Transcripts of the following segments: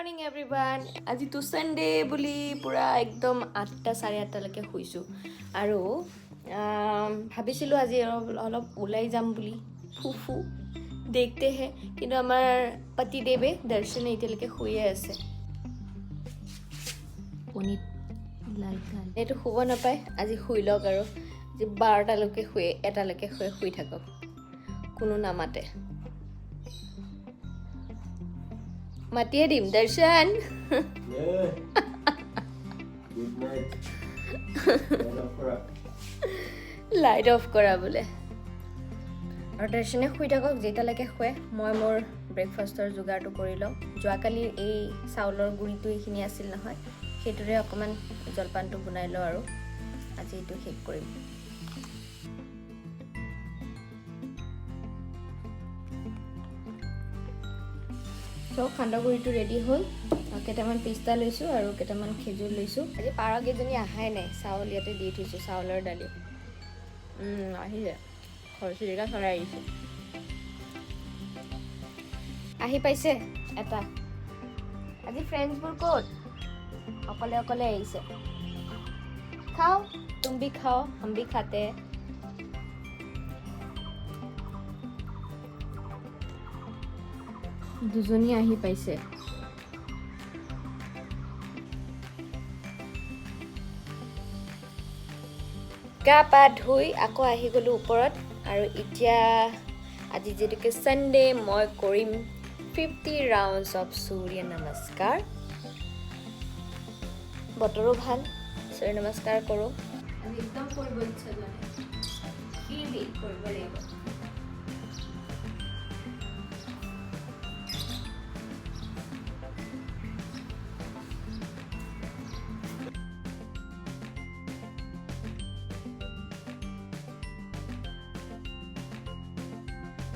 Morning everyone আজিতো Sunday বুলি পুৰা একদম 8টা 8:30 লৈকে শুইছো আৰু ভাবিছিলো আজি অলপ ওলাই যাম বুলি ফুফু দেখতে হে কিন্তু আমাৰ পতি দেৱে দৰ্শন এতিয়ালৈকে শুইয়ে আছে পনিত লালকাল এটো শুব নাপায় আজি শুই লওক আৰু যে 12টা লৈকে শুয়ে এটা লৈকে শুই থাকক কোনো নামাতে মাতিয়ে দিম দৰ্শন Good night. লাইট অফ কৰা বোলে আৰু দৰ্শনে শুই থাকক যেতিয়ালৈকে শুৱে মই মোৰ ব্ৰেকফাষ্টৰ যোগাৰটো কৰি লওঁ যোৱাকালি এই চাউলৰ গুড়িটো এইখিনি আছিল নহয় সেইটোৰে অকণমান জলপানটো বনাই লওঁ আৰু আজি এইটো শেষ কৰিম So, খান্দাগুড়িটো ৰেডি হ'ল কেইটামান পিস্তা লৈছোঁ আৰু কেইটামান খেজুৰ লৈছোঁ আজি পাৰকেইজনী আহাই নাই চাউল ইয়াতে দি থৈছোঁ চাউলৰ দালি আহিছে খৰচিৰিকা চৰাই আহিছে আহি পাইছে এটা আজি ফ্ৰেণ্ডছবোৰ ক'ত অকলে অকলে আহিছে খাও তুম ভি খাও হম ভি খাতে দুজনী আহি পাইছে গা পা ধুই আকৌ আহি গ'লো ওপৰত আৰু এতিয়া আজি যেনেকৈ সানডে মই কৰিম 50 ৰাউণ্ডছ অফ সূৰ্য নমস্কাৰ বতৰো ভাল সূৰ্য নমস্কাৰ কৰোঁ আজি একদম কৰিব ইচ্ছা যোৱা নাই কৰিব লাগিব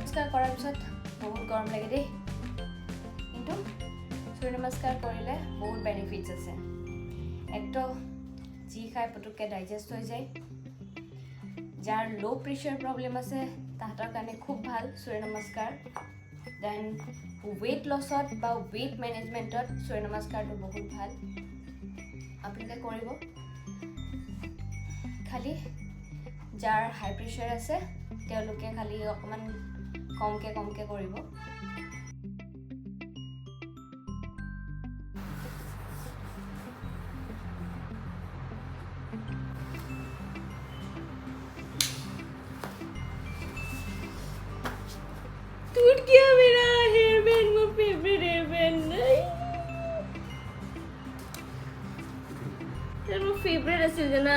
নমস্কাৰ কৰাৰ পিছত বহুত গৰম লাগে দেই কিন্তু সূৰ্য নমস্কাৰ কৰিলে বহুত বেনিফিটছ আছে একদম যি খাই পটুককৈ ডাইজেষ্ট হৈ যায় যাৰ ল' প্ৰেছাৰ প্ৰব্লেম আছে তাহাঁতৰ কাৰণে খুব ভাল সূৰ্য নমস্কাৰ দেন ৱেইট লছত বা ৱেইট মেনেজমেণ্টত সূৰ্য নমস্কাৰটো বহুত ভাল আপোনালোকে কৰিব খালি যাৰ হাই প্ৰেছাৰ আছে তেওঁলোকে খালি অকণমান কমকে কৰিব टूट गया मेरा हेयर बैंड वो फेवरेट हेयर बैंड यार वो फेवरेट আছিল জানা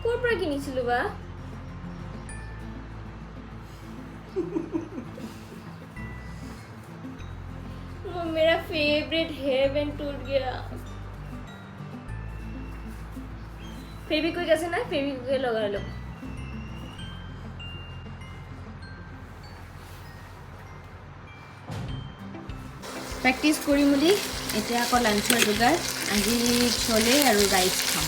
কোৰ পৰা কিনিছিলো বা वो मेरा फेवरेट हेयर बैंड टूट गया फेविक्विक আছে না फेविक्विक লগাই লো প্ৰেক্টিছ কৰি মুলি এতিয়া আকৌ লাঞ্চৰ যোগাৰ আজি চলে আৰু ৰাইচ খাম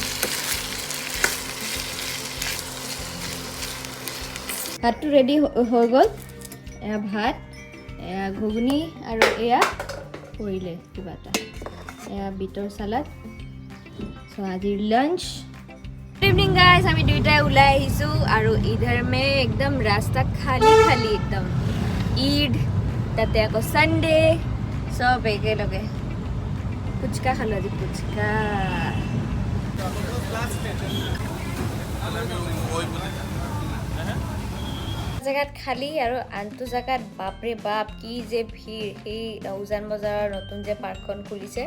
ভাতটো ৰেডি হৈ গ'ল এয়া ভাত এয়া ঘুগুনি আৰু এয়া কৰিলে কিবা এটা এয়া বিটৰ সালাড সো আজিৰ লাঞ্চ गुड इवनिंग गाइस আমি দুইটাই ওলাই আহিছো আৰু ইধৰ মে একদম ৰাস্তা খালি খালি একদম ঈদ তাতে আকৌ সানডে সব একেলগে ফুচকা খালো আজি ফুচকা জায়গাত খালি আৰু আনটো জায়গাত বাপৰে বাপ কি যে ভিৰ সেই উজান বজাৰৰ নতুন যে পাৰ্কখন খুলিছে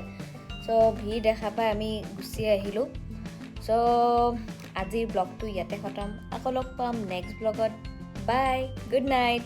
সো ভিৰ দেখা পাই আমি গুচি আহিলো সো আজিৰ ব্লগটো ইয়াতে খতম আকৌ লগ পাম নেক্সট ব্লগত বাই গুড নাইট